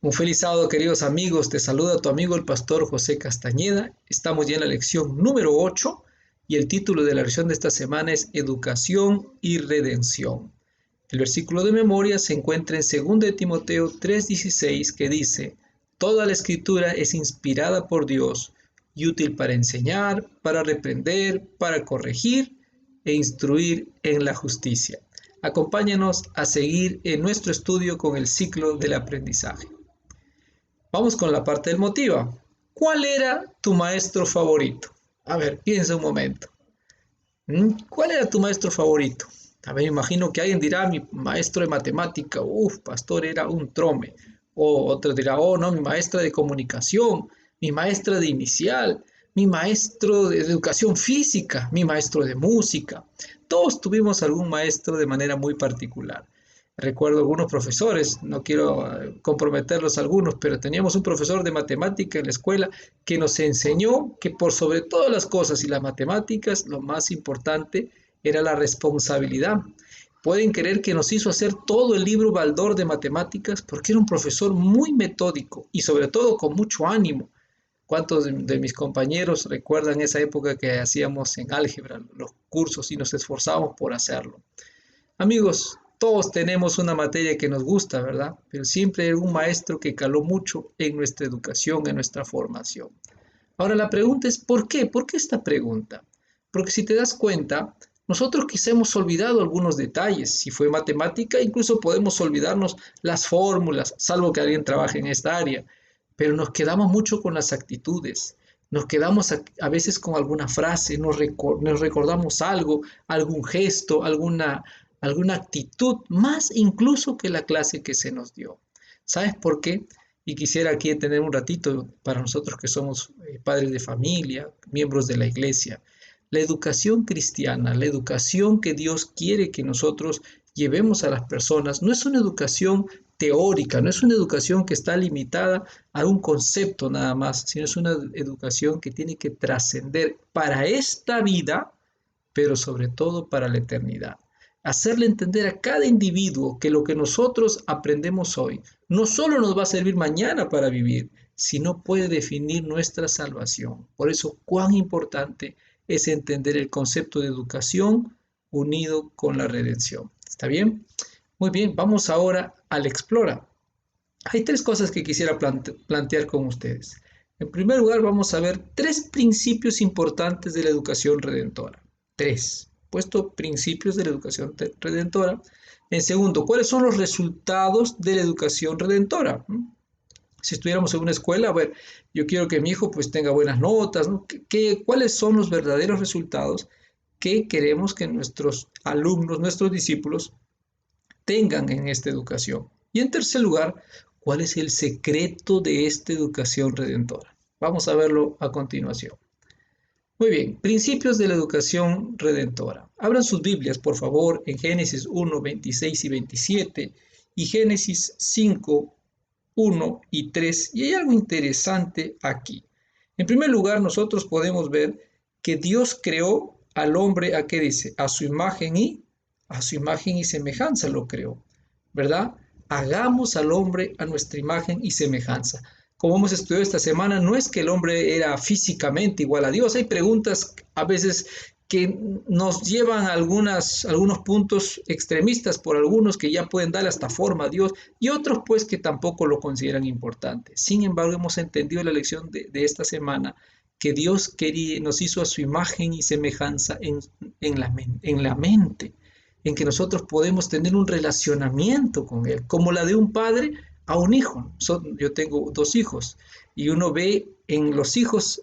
Un feliz sábado, queridos amigos. Te saluda tu amigo el pastor José Castañeda. Estamos ya en la lección número 8 y el título de la lección de esta semana es Educación y Redención. El versículo de memoria se encuentra en 2 de Timoteo 3:16 que dice: Toda la escritura es inspirada por Dios y útil para enseñar, para reprender, para corregir e instruir en la justicia. Acompáñanos a seguir en nuestro estudio con el ciclo del aprendizaje. Vamos con la parte del motiva. ¿Cuál era tu maestro favorito? A ver, piensa un momento. ¿Cuál era tu maestro favorito? A ver, imagino que alguien dirá, mi maestro de matemática, pastor, era un trome. O otro dirá, oh, no, mi maestra de comunicación, mi maestra de inicial, mi maestro de educación física, mi maestro de música. Todos tuvimos algún maestro de manera muy particular. Recuerdo algunos profesores, no quiero comprometerlos a algunos, pero teníamos un profesor de matemática en la escuela que nos enseñó que por sobre todas las cosas y las matemáticas, lo más importante era la responsabilidad. Pueden creer que nos hizo hacer todo el libro Baldor de matemáticas porque era un profesor muy metódico y sobre todo con mucho ánimo. ¿Cuántos de mis compañeros recuerdan esa época que hacíamos en álgebra los cursos y nos esforzábamos por hacerlo? Amigos, todos tenemos una materia que nos gusta, ¿verdad? Pero siempre hay un maestro que caló mucho en nuestra educación, en nuestra formación. Ahora la pregunta es, ¿por qué? ¿Por qué esta pregunta? Porque si te das cuenta, nosotros quizá hemos olvidado algunos detalles. Si fue matemática, incluso podemos olvidarnos las fórmulas, salvo que alguien trabaje en esta área. Pero nos quedamos mucho con las actitudes. Nos quedamos a veces con alguna frase, nos recordamos algo, algún gesto, alguna actitud, más incluso que la clase que se nos dio. ¿Sabes por qué? Y quisiera aquí tener un ratito para nosotros que somos padres de familia, miembros de la iglesia. La educación cristiana, la educación que Dios quiere que nosotros llevemos a las personas, no es una educación teórica, no es una educación que está limitada a un concepto nada más, sino es una educación que tiene que trascender para esta vida, pero sobre todo para la eternidad. Hacerle entender a cada individuo que lo que nosotros aprendemos hoy no solo nos va a servir mañana para vivir, sino puede definir nuestra salvación. Por eso, cuán importante es entender el concepto de educación unido con la redención. ¿Está bien? Muy bien, vamos ahora al Explora. Hay tres cosas que quisiera plantear con ustedes. En primer lugar, vamos a ver tres principios importantes de la educación redentora. Tres. Puesto principios de la educación redentora. En segundo, ¿cuáles son los resultados de la educación redentora? Si estuviéramos en una escuela, a ver, yo quiero que mi hijo pues tenga buenas notas, ¿no? ¿Cuáles son los verdaderos resultados que queremos que nuestros alumnos, nuestros discípulos tengan en esta educación? Y en tercer lugar, ¿cuál es el secreto de esta educación redentora? Vamos a verlo a continuación. Muy bien, principios de la educación redentora. Abran sus Biblias, por favor, en Génesis 1, 26 y 27 y Génesis 5, 1 y 3. Y hay algo interesante aquí. En primer lugar, nosotros podemos ver que Dios creó al hombre, ¿a qué dice? A su imagen y semejanza lo creó, ¿verdad? Hagamos al hombre a nuestra imagen y semejanza. Como hemos estudiado esta semana, no es que el hombre era físicamente igual a Dios. Hay preguntas a veces que nos llevan a algunos puntos extremistas por algunos que ya pueden darle hasta forma a Dios y otros pues que tampoco lo consideran importante. Sin embargo, hemos entendido la lección de esta semana que Dios nos hizo a su imagen y semejanza en la mente, en que nosotros podemos tener un relacionamiento con Él, como la de un padre a un hijo. Yo tengo dos hijos y uno ve en los hijos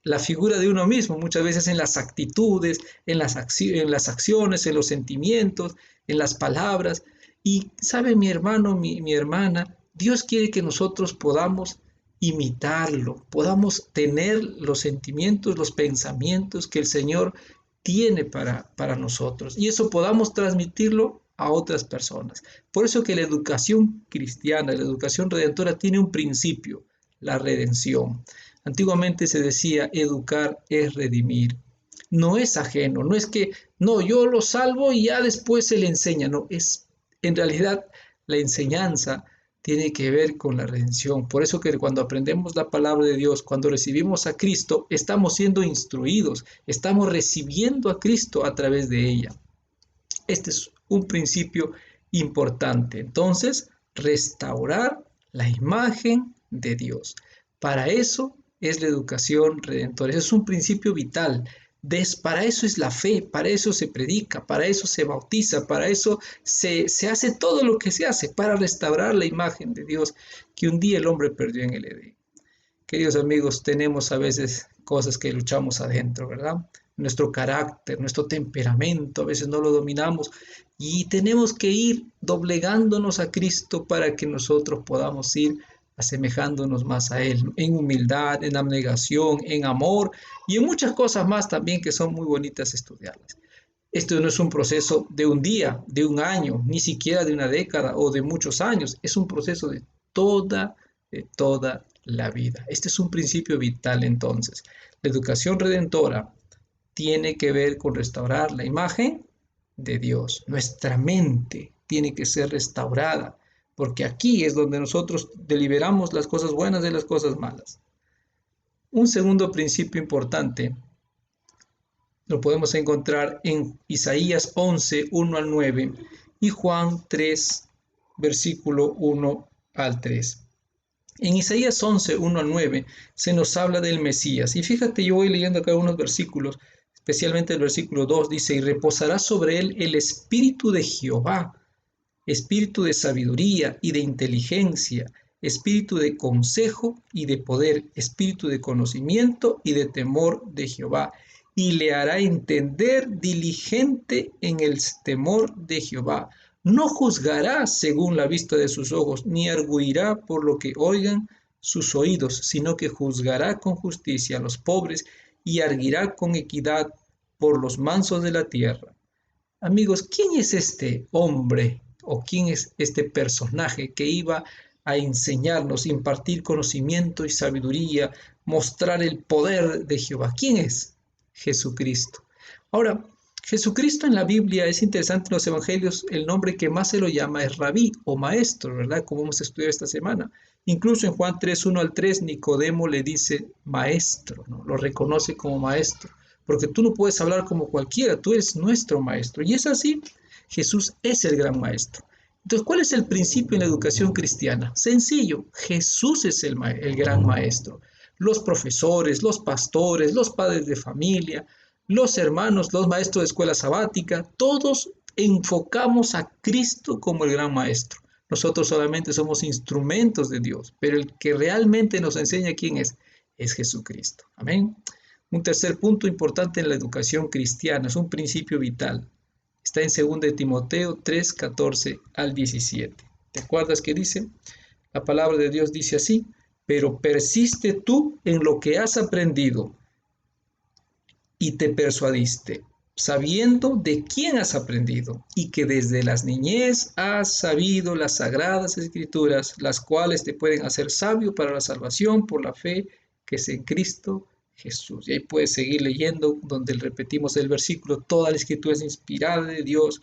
la figura de uno mismo, muchas veces en las actitudes, en las acciones, en los sentimientos, en las palabras. Y sabe mi hermano, mi hermana, Dios quiere que nosotros podamos imitarlo, podamos tener los sentimientos, los pensamientos que el Señor tiene para nosotros. Y eso podamos transmitirlo a otras personas. Por eso que la educación cristiana, la educación redentora tiene un principio, la redención. Antiguamente se decía, educar es redimir. No es ajeno, no es que, no, yo lo salvo y ya después se le enseña, no, es en realidad la enseñanza tiene que ver con la redención. Por eso que cuando aprendemos la palabra de Dios, cuando recibimos a Cristo, estamos siendo instruidos, estamos recibiendo a Cristo a través de ella. Este es un principio importante. Entonces, restaurar la imagen de Dios. Para eso es la educación redentora. Ese es un principio vital. Para eso es la fe, para eso se predica, para eso se bautiza, para eso se hace todo lo que se hace, para restaurar la imagen de Dios que un día el hombre perdió en el Edén. Queridos amigos, tenemos a veces cosas que luchamos adentro, ¿verdad? Nuestro carácter, nuestro temperamento, a veces no lo dominamos y tenemos que ir doblegándonos a Cristo para que nosotros podamos ir asemejándonos más a Él, en humildad, en abnegación, en amor y en muchas cosas más también que son muy bonitas estudiarlas. Esto no es un proceso de un día, de un año, ni siquiera de una década o de muchos años, es un proceso de toda la vida. Este es un principio vital entonces. La educación redentora tiene que ver con restaurar la imagen de Dios. Nuestra mente tiene que ser restaurada, porque aquí es donde nosotros deliberamos las cosas buenas de las cosas malas. Un segundo principio importante lo podemos encontrar en Isaías 11, 1 al 9 y Juan 3, versículo 1 al 3. En Isaías 11, 1 al 9, se nos habla del Mesías. Y fíjate, yo voy leyendo acá unos versículos, especialmente el versículo 2, dice, y reposará sobre él el espíritu de Jehová, espíritu de sabiduría y de inteligencia, espíritu de consejo y de poder, espíritu de conocimiento y de temor de Jehová. Y le hará entender diligente en el temor de Jehová. No juzgará según la vista de sus ojos, ni arguirá por lo que oigan sus oídos, sino que juzgará con justicia a los pobres y arguirá con equidad por los mansos de la tierra. Amigos, ¿quién es este hombre o quién es este personaje que iba a enseñarnos, impartir conocimiento y sabiduría, mostrar el poder de Jehová? ¿Quién es? Jesucristo. Ahora, Jesucristo en la Biblia es interesante, en los evangelios el nombre que más se lo llama es rabí o maestro, ¿verdad? Como hemos estudiado esta semana. Incluso en Juan 3, 1 al 3, Nicodemo le dice maestro, ¿no? Lo reconoce como maestro, porque tú no puedes hablar como cualquiera, tú eres nuestro maestro. Y es así, Jesús es el gran maestro. Entonces, ¿cuál es el principio en la educación cristiana? Sencillo, Jesús es el gran maestro. Los profesores, los pastores, los padres de familia, los hermanos, los maestros de escuela sabática, todos enfocamos a Cristo como el gran maestro. Nosotros solamente somos instrumentos de Dios, pero el que realmente nos enseña quién es Jesucristo. Amén. Un tercer punto importante en la educación cristiana, es un principio vital. Está en 2 Timoteo 3, 14 al 17. ¿Te acuerdas que dice? La palabra de Dios dice así, pero persiste tú en lo que has aprendido y te persuadiste, sabiendo de quién has aprendido y que desde las niñez has sabido las sagradas escrituras, las cuales te pueden hacer sabio para la salvación por la fe que es en Cristo Jesús. Y ahí puedes seguir leyendo donde repetimos el versículo, toda la escritura es inspirada de Dios,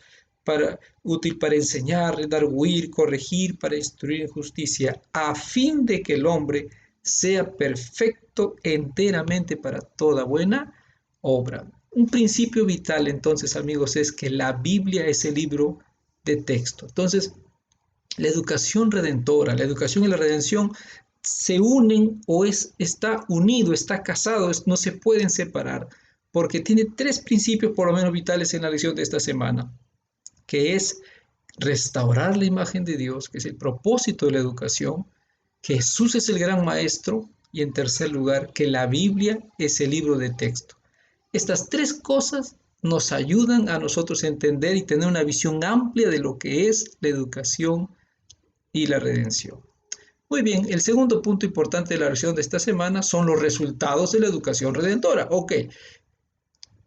útil para enseñar, redarguir, corregir, para instruir en justicia, a fin de que el hombre sea perfecto enteramente para toda buena obra. Un principio vital entonces, amigos, es que la Biblia es el libro de texto. Entonces, la educación redentora, la educación y la redención se unen o está unido, está casado, no se pueden separar, porque tiene tres principios por lo menos vitales en la lección de esta semana, que es restaurar la imagen de Dios, que es el propósito de la educación, que Jesús es el gran maestro y en tercer lugar, que la Biblia es el libro de texto. Estas tres cosas nos ayudan a nosotros a entender y tener una visión amplia de lo que es la educación y la redención. Muy bien, el segundo punto importante de la lección de esta semana son los resultados de la educación redentora. Ok,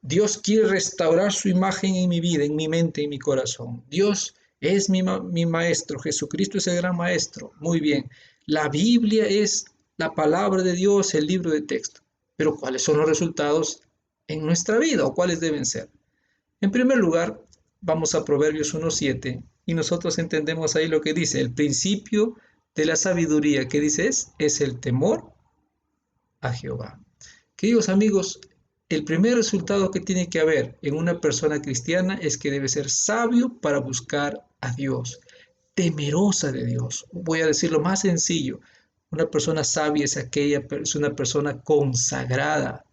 Dios quiere restaurar su imagen en mi vida, en mi mente, en mi corazón. Dios es mi maestro, Jesucristo es el gran maestro. Muy bien, la Biblia es la palabra de Dios, el libro de texto. Pero ¿cuáles son los resultados en nuestra vida o cuáles deben ser? En primer lugar, vamos a Proverbios 1:7 y nosotros entendemos ahí lo que dice, el principio de la sabiduría, ¿qué dices? Es el temor a Jehová. Queridos amigos, el primer resultado que tiene que haber en una persona cristiana es que debe ser sabio para buscar a Dios, temerosa de Dios. Voy a decirlo más sencillo. Una persona sabia es una persona consagrada.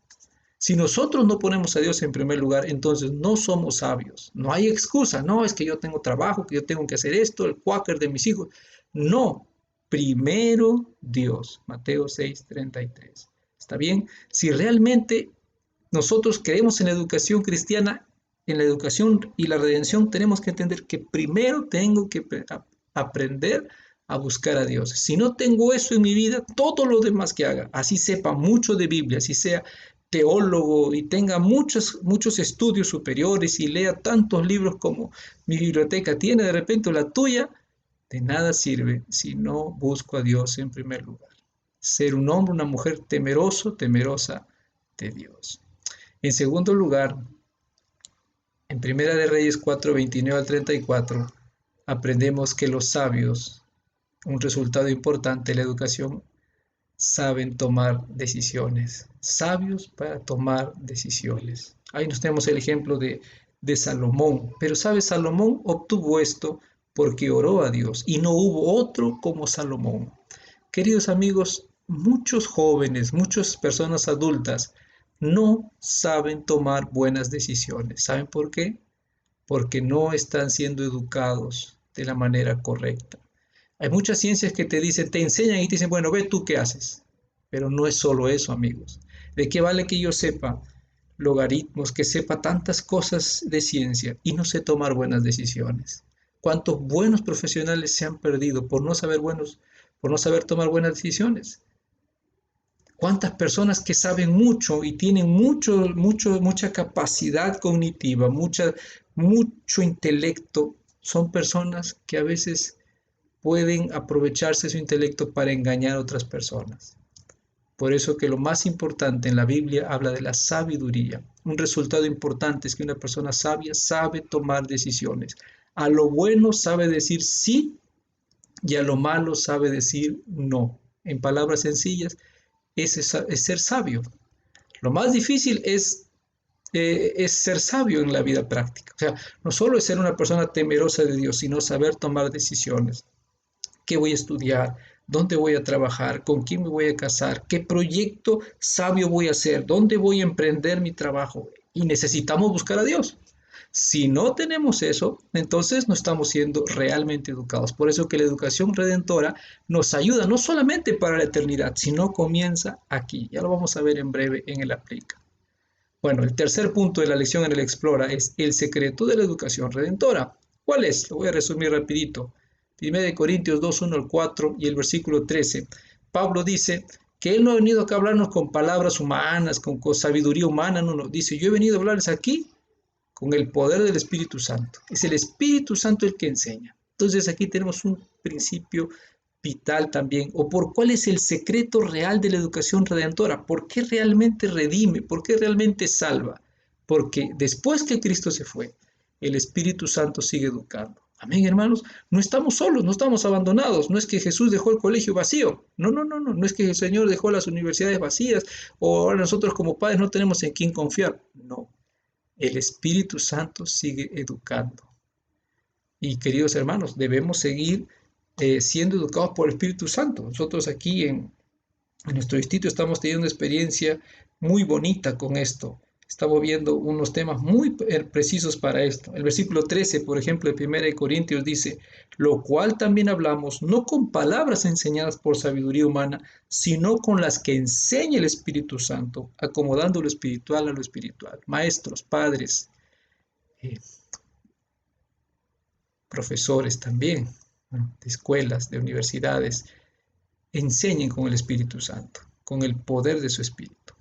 Si nosotros no ponemos a Dios en primer lugar, entonces no somos sabios. No hay excusa. No, es que yo tengo trabajo, que yo tengo que hacer esto, el cuáquer de mis hijos. No, primero Dios. Mateo 6:33. ¿Está bien? Si realmente nosotros creemos en la educación cristiana, en la educación y la redención, tenemos que entender que primero tengo que aprender a buscar a Dios. Si no tengo eso en mi vida, todo lo demás que haga, así sepa mucho de Biblia, así sea teólogo y tenga muchos estudios superiores y lea tantos libros como mi biblioteca tiene de repente o la tuya, de nada sirve si no busco a Dios en primer lugar. Ser un hombre, una mujer temeroso, temerosa de Dios. En segundo lugar, en Primera de Reyes 4:29 al 34, aprendemos que los sabios, un resultado importante de la educación, saben tomar decisiones. Sabios para tomar decisiones. Ahí nos tenemos el ejemplo de Salomón. Pero, ¿sabes? Salomón obtuvo esto porque oró a Dios y no hubo otro como Salomón. Queridos amigos, muchos jóvenes, muchas personas adultas no saben tomar buenas decisiones. ¿Saben por qué? Porque no están siendo educados de la manera correcta. Hay muchas ciencias que te dicen, te enseñan y te dicen, bueno, ve tú qué haces. Pero no es solo eso, amigos. ¿De qué vale que yo sepa logaritmos, que sepa tantas cosas de ciencia y no sé tomar buenas decisiones? ¿Cuántos buenos profesionales se han perdido por no saber tomar buenas decisiones? ¿Cuántas personas que saben mucho y tienen mucha capacidad cognitiva, mucho intelecto, son personas que a veces pueden aprovecharse su intelecto para engañar a otras personas? Por eso que lo más importante en la Biblia habla de la sabiduría. Un resultado importante es que una persona sabia sabe tomar decisiones. A lo bueno sabe decir sí y a lo malo sabe decir no. En palabras sencillas, es ser sabio. Lo más difícil es ser sabio en la vida práctica. O sea, no solo es ser una persona temerosa de Dios, sino saber tomar decisiones. ¿Qué voy a estudiar? ¿Dónde voy a trabajar? ¿Con quién me voy a casar? ¿Qué proyecto sabio voy a hacer? ¿Dónde voy a emprender mi trabajo? Y necesitamos buscar a Dios. Si no tenemos eso, entonces no estamos siendo realmente educados. Por eso que la educación redentora nos ayuda no solamente para la eternidad, sino comienza aquí. Ya lo vamos a ver en breve en el Aplica. Bueno, el tercer punto de la lección en el Explora es el secreto de la educación redentora. ¿Cuál es? Lo voy a resumir rapidito. 1 Corintios 2, 1 al 4 y el versículo 13. Pablo dice que él no ha venido acá a hablarnos con palabras humanas, con sabiduría humana, no. Dice, yo he venido a hablarles aquí con el poder del Espíritu Santo. Es el Espíritu Santo el que enseña. Entonces aquí tenemos un principio vital también, o por cuál es el secreto real de la educación redentora, por qué realmente redime, por qué realmente salva, porque después que Cristo se fue, el Espíritu Santo sigue educando. Amén, hermanos, no estamos solos, no estamos abandonados, no es que Jesús dejó el colegio vacío, no es que el Señor dejó las universidades vacías, o ahora nosotros como padres no tenemos en quién confiar, no, el Espíritu Santo sigue educando. Y queridos hermanos, debemos seguir siendo educados por el Espíritu Santo. Nosotros aquí en nuestro distrito estamos teniendo una experiencia muy bonita con esto. Estamos viendo unos temas muy precisos para esto. El versículo 13, por ejemplo, de 1 Corintios dice, lo cual también hablamos no con palabras enseñadas por sabiduría humana, sino con las que enseña el Espíritu Santo, acomodando lo espiritual a lo espiritual. Maestros, padres, eh, profesores también, ¿no? De escuelas, de universidades, enseñen con el Espíritu Santo, con el poder de su Espíritu.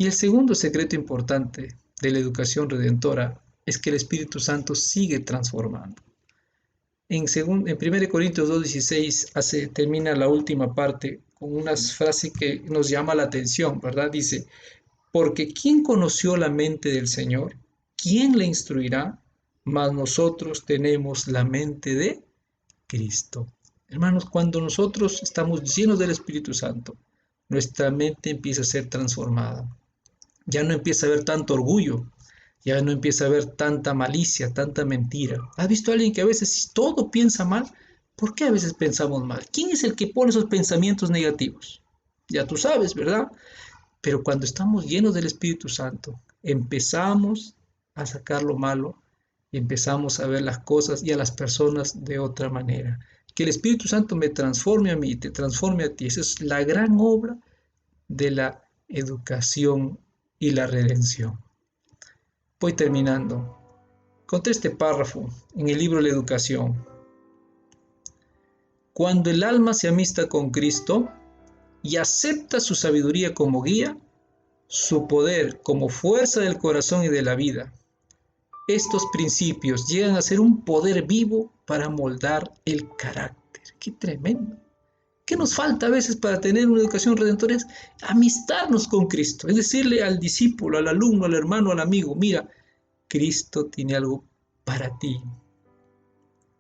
Y el segundo secreto importante de la educación redentora es que el Espíritu Santo sigue transformando. En 1 Corintios 2:16 termina la última parte con unas frases que nos llama la atención, ¿verdad? Dice, porque ¿quién conoció la mente del Señor? ¿Quién le instruirá? Mas nosotros tenemos la mente de Cristo. Hermanos, cuando nosotros estamos llenos del Espíritu Santo, nuestra mente empieza a ser transformada. Ya no empieza a haber tanto orgullo, ya no empieza a haber tanta malicia, tanta mentira. ¿Has visto a alguien que a veces si todo piensa mal? ¿Por qué a veces pensamos mal? ¿Quién es el que pone esos pensamientos negativos? Ya tú sabes, ¿verdad? Pero cuando estamos llenos del Espíritu Santo, empezamos a sacar lo malo y empezamos a ver las cosas y a las personas de otra manera. Que el Espíritu Santo me transforme a mí, te transforme a ti. Esa es la gran obra de la educación y la redención. Voy terminando. Conté este párrafo en el libro La Educación. Cuando el alma se amista con Cristo y acepta su sabiduría como guía, su poder como fuerza del corazón y de la vida, estos principios llegan a ser un poder vivo para moldar el carácter. ¡Qué tremendo! ¿Qué nos falta a veces para tener una educación redentora? Es amistarnos con Cristo, es decirle al discípulo, al alumno, al hermano, al amigo, mira, Cristo tiene algo para ti.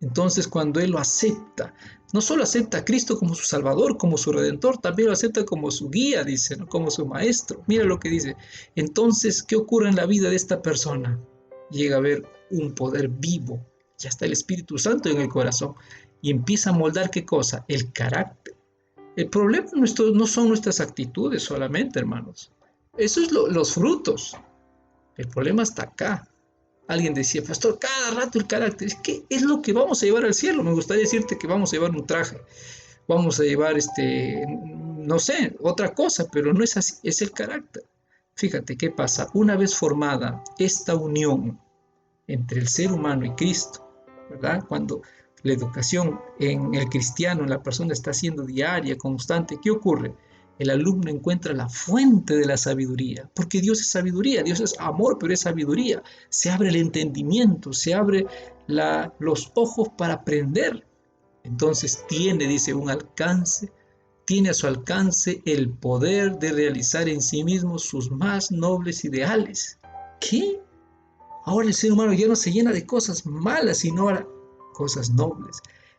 Entonces cuando Él lo acepta, no solo acepta a Cristo como su Salvador, como su Redentor, también lo acepta como su guía, dice, ¿no? Como su maestro. Mira lo que dice. Entonces, ¿qué ocurre en la vida de esta persona? Llega a haber un poder vivo. Ya está el Espíritu Santo en el corazón. Y empieza a moldar, ¿qué cosa? El carácter. El problema no son nuestras actitudes solamente, hermanos. Eso es los frutos. El problema está acá. Alguien decía, pastor, cada rato el carácter. ¿Qué es lo que vamos a llevar al cielo? Me gustaría decirte que vamos a llevar un traje. Vamos a llevar, no sé, otra cosa, pero no es así. Es el carácter. Fíjate qué pasa. Una vez formada esta unión entre el ser humano y Cristo, ¿verdad? Cuando la educación en el cristiano, en la persona está siendo diaria, constante, ¿qué ocurre? El alumno encuentra la fuente de la sabiduría, porque Dios es sabiduría, Dios es amor, pero es sabiduría. Se abre el entendimiento, se abre los ojos para aprender. Entonces dice, tiene a su alcance el poder de realizar en sí mismo sus más nobles ideales. ¿Qué? Ahora el ser humano ya no se llena de cosas malas, sino ahora cosas nobles.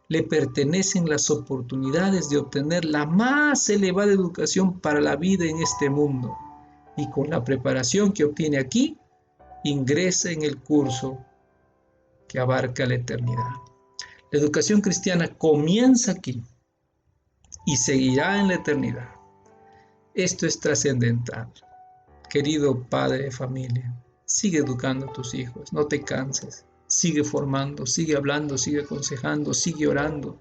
Le pertenecen las oportunidades de obtener la más elevada educación para la vida en este mundo. Y con la preparación que obtiene aquí, ingresa en el curso que abarca la eternidad. La educación cristiana comienza aquí y seguirá en la eternidad. Esto es trascendental. Querido padre de familia, sigue educando a tus hijos, no te canses. Sigue formando, sigue hablando, sigue aconsejando, sigue orando,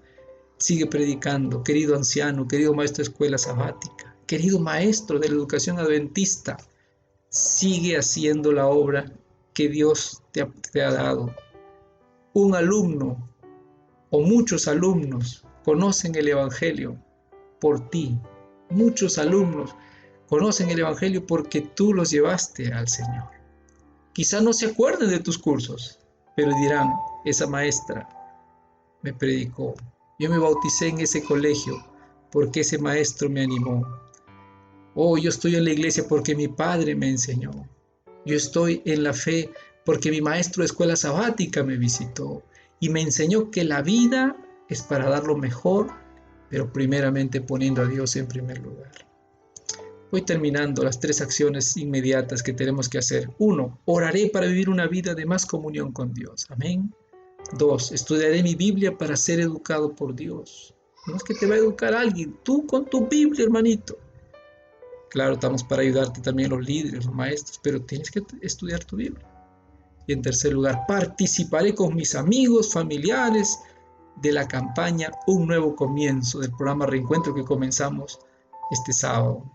sigue predicando. Querido anciano, querido maestro de escuela sabática, querido maestro de la educación adventista, sigue haciendo la obra que Dios te ha dado. Un alumno o muchos alumnos conocen el Evangelio por ti. Muchos alumnos conocen el Evangelio porque tú los llevaste al Señor. Quizá no se acuerden de tus cursos, pero dirán, esa maestra me predicó. Yo me bauticé en ese colegio porque ese maestro me animó. Oh, yo estoy en la iglesia porque mi padre me enseñó. Yo estoy en la fe porque mi maestro de escuela sabática me visitó y me enseñó que la vida es para dar lo mejor, pero primeramente poniendo a Dios en primer lugar. Voy terminando las 3 acciones inmediatas que tenemos que hacer. 1. Oraré para vivir una vida de más comunión con Dios. Amén. 2. Estudiaré mi Biblia para ser educado por Dios. No es que te va a educar alguien, tú con tu Biblia, hermanito. Claro, estamos para ayudarte también los líderes, los maestros, pero tienes que estudiar tu Biblia. Y en tercer lugar, participaré con mis amigos, familiares de la campaña Un Nuevo Comienzo, del programa Reencuentro que comenzamos este sábado.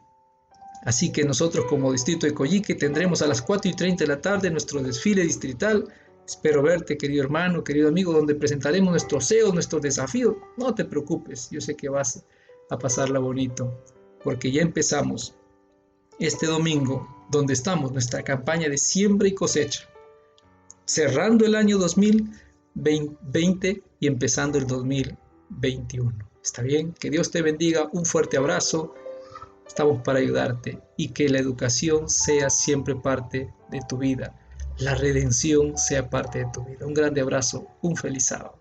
Así que nosotros como Distrito de Coyique tendremos a las 4:30 de la tarde nuestro desfile distrital. Espero verte, querido hermano, querido amigo, donde presentaremos nuestros CEOs, nuestros desafíos. No te preocupes, yo sé que vas a pasarla bonito, porque ya empezamos este domingo, donde estamos, nuestra campaña de siembra y cosecha, cerrando el año 2020 y empezando el 2021. ¿Está bien? Que Dios te bendiga, un fuerte abrazo. Estamos para ayudarte y que la educación sea siempre parte de tu vida. La redención sea parte de tu vida. Un grande abrazo, un feliz sábado.